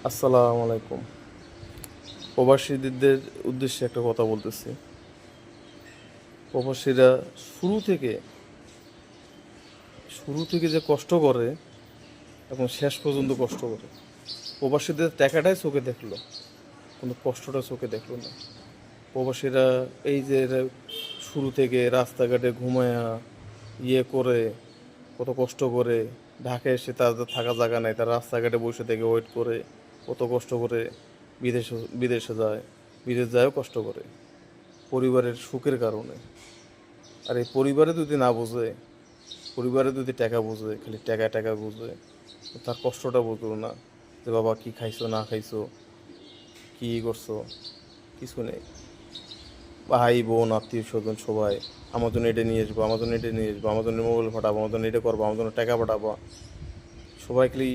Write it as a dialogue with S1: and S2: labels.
S1: আসসালামু আলাইকুম। প্রবাসীদের উদ্দেশ্যে একটা কথা বলতেছি। প্রবাসীরা শুরু থেকে শুরু থেকে যে কষ্ট করে এবং শেষ পর্যন্ত কষ্ট করে। প্রবাসীদের টাকাটাই চোখে দেখলো, কিন্তু কষ্টটা চোখে দেখলো না। প্রবাসীরা এই যে এরা শুরু থেকে রাস্তাঘাটে ঘুমায়া করে কত কষ্ট করে ঢাকায় এসে তাদের থাকা জায়গা নেই, তারা রাস্তাঘাটে বসে থেকে ওয়েট করে কত কষ্ট করে বিদেশে বিদেশে যায়, বিদেশ যায়ও কষ্ট করে পরিবারের সুখের কারণে। আর এই পরিবারে যদি না বোঝে, পরিবারে যদি টাকা বোঝে, খালি টাকা টাকা বোঝে, তো তার কষ্টটা বুঝলো না যে বাবা কি খাইছো না খাইছো, কি করছো, কিছু নেই। ভাই বোন আত্মীয় স্বজন সবাই আমার জন্য এটা নিয়ে আসবো, আমার জন্য এটা নিয়ে আসবো, আমার জন্য মোবাইল ফাটাবো, আমার জন্য এটা করবো, আমার জন্য টাকা পাঠাবো, সবাই খালি